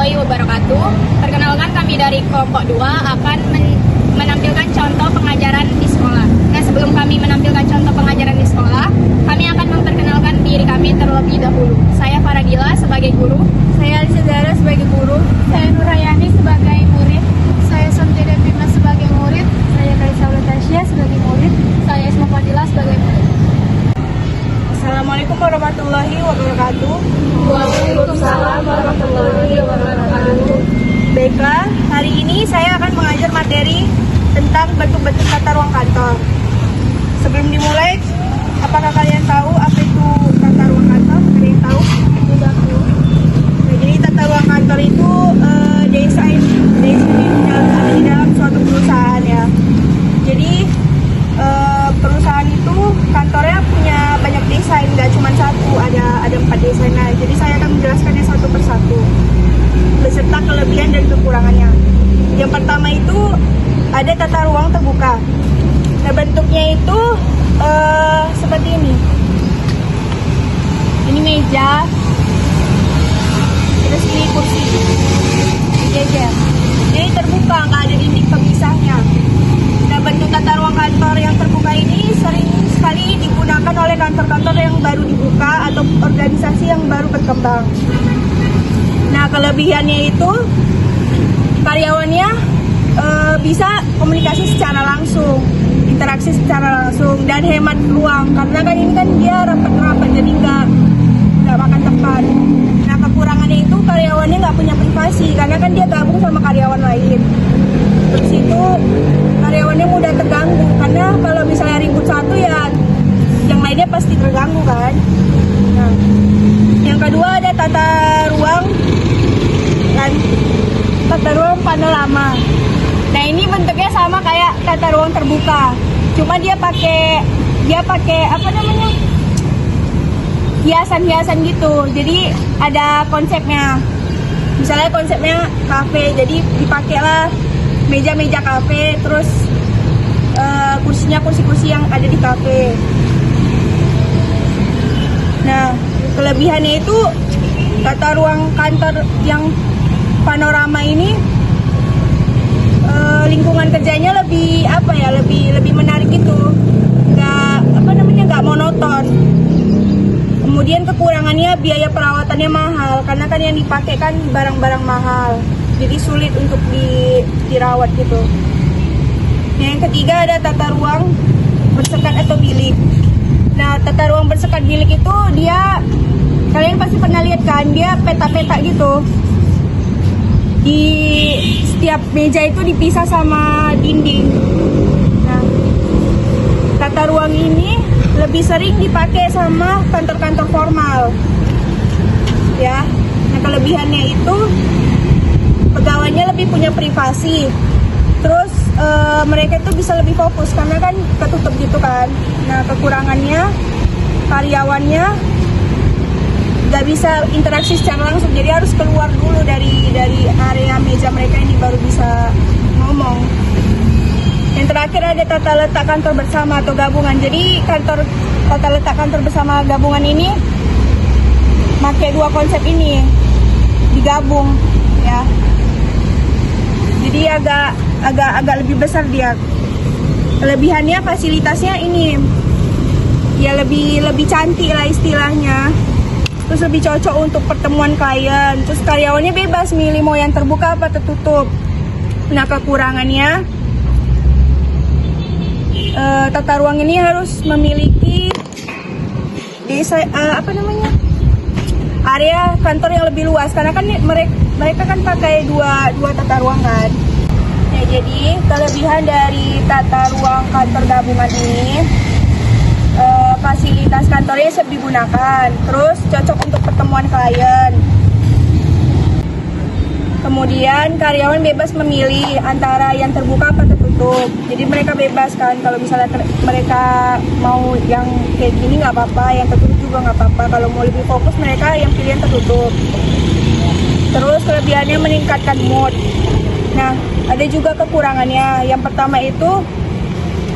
warahmatullahi wabarakatuh. Perkenalkan, kami dari kelompok 2 akan menampilkan contoh pengajaran di sekolah. Nah, sebelum kami menampilkan contoh pengajaran di sekolah, kami akan memperkenalkan diri kami terlebih dahulu. Saya Faradila sebagai guru. Saya Alisa Zahra sebagai guru. Saya Nurayani sebagai murid. Saya Santia Bima sebagai murid. Saya Kaisa Tasya sebagai murid. Saya Isma Fadila sebagai murid. Assalamualaikum warahmatullahi wabarakatuh. Waalaikumsalam warahmatullahi wabarakatuh. Baiklah, hari ini saya akan mengajar materi tentang bentuk-bentuk tata ruang kantor. Sebelum dimulai, apakah kalian tahu apa itu tata ruang kantor? Ada yang tahu? Tidak. Nah, jadi tata ruang kantor itu desain di dalam suatu perusahaan ya. Jadi perusahaan itu kantornya punya banyak desain, nggak cuma satu, ada 4 desain. Nah, jadi saya akan menjelaskannya satu persatu beserta kelebihan dan kekurangannya. Yang pertama itu ada tata ruang terbuka. Nah, bentuknya itu seperti ini. Ini meja, terus ini kursi, jajar. Jadi terbuka, nggak ada dinding pemisahnya. Nah, bentuk tata ruang kantor yang terbuka ini sering sekali digunakan oleh kantor-kantor yang baru dibuka atau organisasi yang baru berkembang. Nah, kelebihannya itu karyawannya bisa komunikasi secara langsung, interaksi secara langsung, dan hemat ruang. Karena kan ini kan dia rapat-rapat, jadi nggak makan tempat. Nah, kekurangannya itu karyawannya nggak punya privasi, karena kan dia gabung sama karyawan lain. Terus itu karyawannya mudah terganggu, karena kalau misalnya ribut satu ya yang lainnya pasti terganggu kan. Nah, yang kedua ada tata ruang panorama. Nah, ini bentuknya sama kayak tata ruang terbuka, cuma dia pakai apa namanya, hiasan-hiasan gitu. Jadi ada konsepnya. Misalnya konsepnya kafe, jadi dipakailah meja-meja kafe, terus kursinya kursi-kursi yang ada di kafe. Nah, kelebihannya itu tata ruang kantor yang panorama ini lingkungan kerjanya lebih lebih menarik gitu, nggak monoton. Kemudian kekurangannya biaya perawatannya mahal, karena kan yang dipakai kan barang-barang mahal, jadi sulit untuk dirawat gitu. Yang ketiga ada tata ruang bersekat atau bilik. Nah, tata ruang bersekat bilik itu kalian pasti pernah lihat kan, dia peta-peta gitu. Di setiap meja itu dipisah sama dinding. Nah, tata ruang ini lebih sering dipakai sama kantor-kantor formal. Ya. Nah, kelebihannya itu pegawainya lebih punya privasi. Terus mereka itu bisa lebih fokus karena kan ketutup gitu kan. Nah, kekurangannya karyawannya nggak bisa interaksi secara langsung, jadi harus keluar dulu dari area meja mereka ini baru bisa ngomong. Yang terakhir ada tata letak kantor bersama atau gabungan. Jadi tata letak kantor bersama gabungan ini pakai 2 konsep ini digabung ya. Jadi agak lebih besar dia. Kelebihannya fasilitasnya ini ya lebih cantik lah istilahnya. Terus lebih cocok untuk pertemuan klien. Terus karyawannya bebas milih mau yang terbuka apa tertutup. Nah, kekurangannya tata ruang ini harus memiliki area kantor yang lebih luas, karena kan mereka kan pakai dua tata ruang kan. Ya, jadi kelebihan dari tata ruang kantor gabungan ini, fasilitas kantornya siap digunakan, terus cocok untuk pertemuan klien. Kemudian karyawan bebas memilih antara yang terbuka atau tertutup. Jadi mereka bebas kan, kalau misalnya mereka mau yang kayak gini nggak apa-apa, yang tertutup juga nggak apa-apa. Kalau mau lebih fokus mereka yang pilih yang tertutup. Terus kelebihannya meningkatkan mood. Nah, ada juga kekurangannya. Yang pertama itu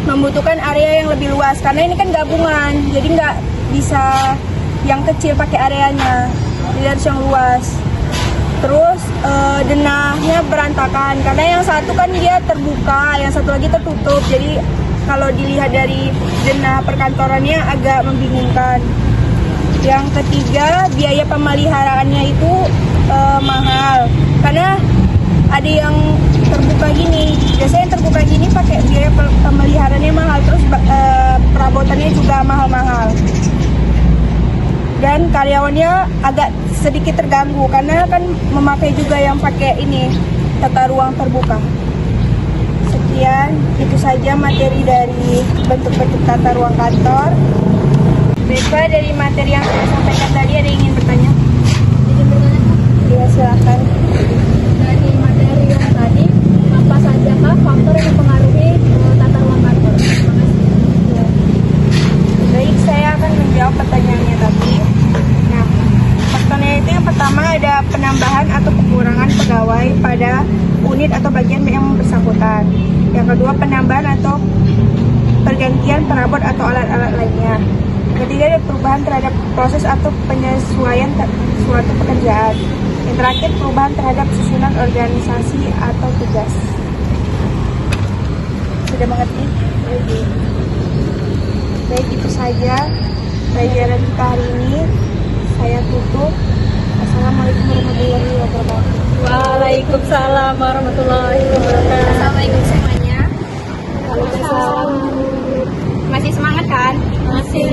membutuhkan area yang lebih luas, karena ini kan gabungan, jadi nggak bisa yang kecil pakai areanya, jadi harus yang luas. Terus denahnya berantakan karena yang satu kan dia terbuka, yang satu lagi tertutup. Jadi kalau dilihat dari denah perkantorannya agak membingungkan. Yang ketiga, biaya pemeliharaannya itu mahal karena ada yang terbuka gini. Biasanya yang terbuka gini pakai biaya pemeliharaannya mahal, terus perabotannya juga mahal-mahal. Dan karyawannya agak sedikit terganggu karena kan memakai juga yang pakai ini tata ruang terbuka. Sekian, itu saja materi dari bentuk-bentuk tata ruang kantor. Baiklah, dari materi yang saya sampaikan tadi ada yang ingin bertanya? Izin bertanya, Kak. Ya, silakan. Dari materi yang tadi, apa saja Kak faktor yang mempengaruhi tata ruang kantor? Terima kasih. Ya. Baik, saya akan menjawab pertanyaannya tadi. Nah, faktornya itu yang pertama ada penambahan atau pengurangan pegawai pada unit atau bagian yang bersangkutan. Yang kedua, penambahan atau pergantian perabot atau alat-alat lainnya. Ketiga, ada perubahan terhadap proses atau penyesuaian suatu pekerjaan. Yang terakhir, perubahan terhadap susunan organisasi atau tugas. Sudah mengerti? Baik, itu saja pelajaran kita hari ini. Saya tutup. Assalamualaikum warahmatullahi wabarakatuh. Waalaikumsalam warahmatullahi wabarakatuh. Assalamualaikum semuanya. Waalaikumsalam. Masih semangat kan? Masih.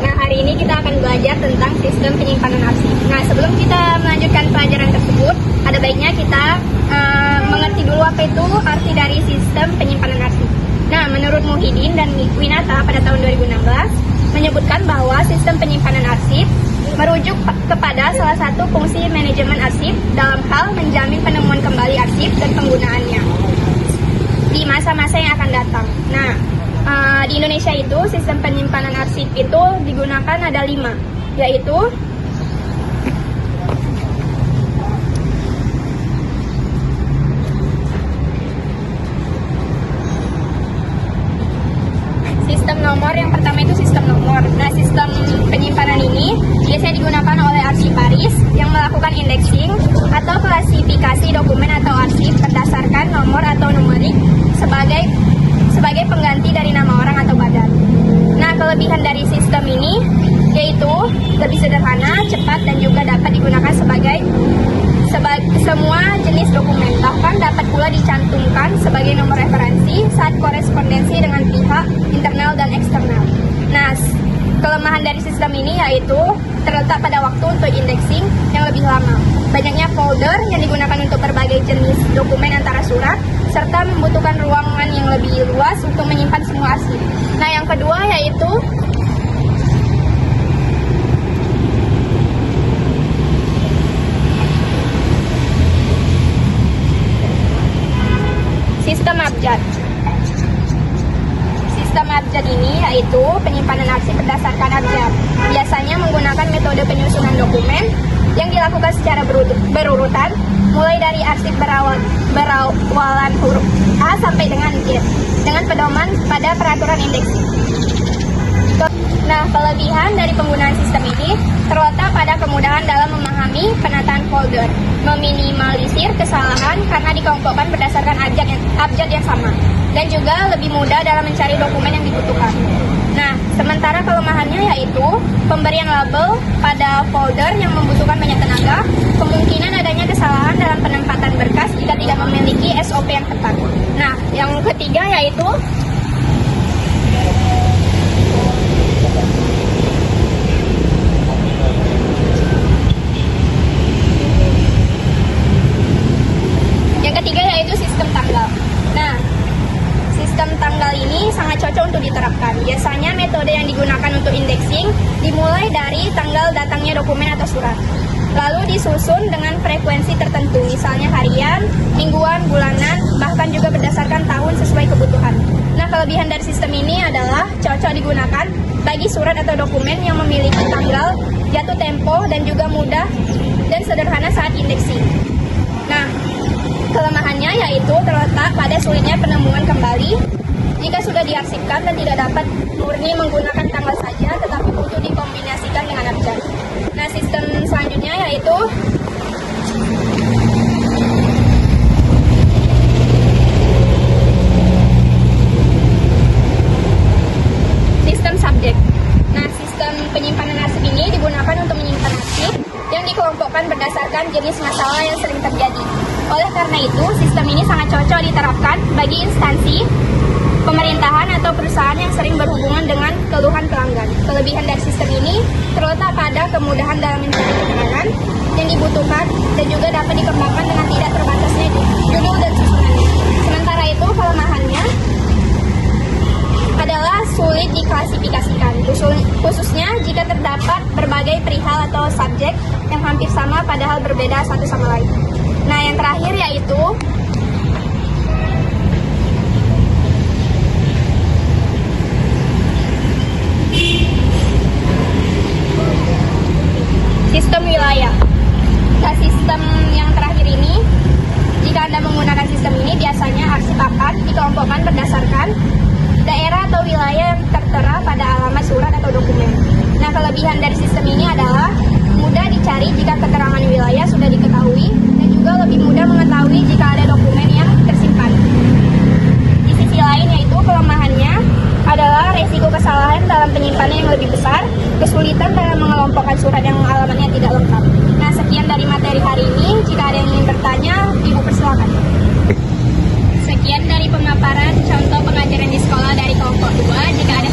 Nah, hari ini kita akan belajar tentang sistem penyimpanan arsip. Nah, sebelum kita melanjutkan pelajaran tersebut, ada baiknya kita mengerti dulu apa itu arti dari sistem penyimpanan arsip. Nah, menurut Muhyiddin dan Winata pada tahun 2016 menyebutkan bahwa sistem penyimpanan arsip merujuk kepada salah satu fungsi manajemen arsip dalam hal menjamin penemuan kembali arsip dan penggunaannya di masa-masa yang akan datang. Nah, di Indonesia itu sistem penyimpanan arsip itu digunakan ada 5, yaitu sistem nomor. Yang pertama itu sistem nomor. Nah, sistem penyimpanan ini biasanya digunakan oleh arsiparis yang melakukan indexing atau klasifikasi dokumen atau arsip berdasarkan nomor atau numerik sebagai pengganti dari nama orang atau badan. Nah, kelebihan dari sistem ini yaitu lebih sederhana, cepat, dan juga dapat digunakan sebagai semua jenis dokumen. Bahkan dapat pula dicantumkan sebagai nomor referensi saat korespondensi dengan pihak internal dan eksternal. Nah, kelemahan dari sistem ini yaitu terletak pada waktu untuk indexing yang lebih lama, banyaknya folder yang digunakan untuk berbagai jenis dokumen antara surat, serta membutuhkan ruangan yang lebih luas untuk menyimpan semua arsip. Nah, yang kedua yaitu sistem abjad. Sistem abjad ini yaitu penyimpanan arsip berdasarkan abjad. Biasanya menggunakan metode penyusunan dokumen yang dilakukan secara berurutan, mulai dari arsip berawalan huruf A sampai dengan Z, dengan pedoman pada peraturan indeksing. Nah, kelebihan dari penggunaan sistem ini terletak pada kemudahan dalam memahami penataan folder, meminimalisir kesalahan karena dikelompokkan berdasarkan abjad yang sama, dan juga lebih mudah dalam mencari dokumen yang dibutuhkan. Nah, sementara kelemahannya yaitu pemberian label pada folder yang membutuhkan banyak tenaga, kemungkinan adanya kesalahan dalam penempatan berkas jika tidak memiliki SOP yang ketat. Nah, yang ketiga yaitu sistem tanggal. Nah, sistem tanggal ini sangat cocok untuk diterapkan. Biasanya metode yang digunakan untuk indexing dimulai dari tanggal datangnya dokumen atau surat, lalu disusun dengan frekuensi tertentu, misalnya harian, mingguan, bulanan, bahkan juga berdasarkan tahun sesuai kebutuhan. Nah, kelebihan dari sistem ini adalah cocok digunakan bagi surat atau dokumen yang memiliki tanggal, jatuh tempo, dan juga mudah dan sederhana saat indexing. Nah, kelemahannya yaitu terletak pada sulitnya penemuan kembali jika sudah diarsipkan dan tidak dapat murni menggunakan tanggal saja, tetapi butuh dikombinasikan dengan abjad. Nah, sistem selanjutnya yaitu menjelaskan jenis masalah yang sering terjadi. Oleh karena itu, sistem ini sangat cocok diterapkan bagi instansi, pemerintahan atau perusahaan yang sering berhubungan dengan keluhan pelanggan. Kelebihan dari sistem ini terletak pada kemudahan dalam mencari keterangan yang dibutuhkan dan juga dapat dikembangkan dengan tidak terbatasnya judul dan susunannya. Sementara itu, kelemahannya adalah sulit diklasifikasikan, khususnya jika terdapat berbagai perihal atau subjek yang hampir sama padahal berbeda satu sama lain. Nah, yang terakhir yaitu sistem wilayah. Nah, sistem yang terakhir ini, jika Anda menggunakan sistem ini, biasanya arsip akan dikelompokkan berdasarkan daerah atau wilayah yang tertera pada alamat surat atau dokumen. Nah, kelebihan dari sistem ini adalah mudah dicari jika keterangan wilayah sudah diketahui dan juga lebih mudah mengetahui jika ada dokumen yang tersimpan. Di sisi lain yaitu kelemahannya adalah resiko kesalahan dalam penyimpanan yang lebih besar, kesulitan dalam mengelompokkan surat yang alamatnya tidak lengkap. Nah, sekian dari materi hari ini. Jika ada yang ingin bertanya, Ibu persilakan. Sekian dari pemaparan contoh pengajaran di sekolah dari kelompok 2. Jika ada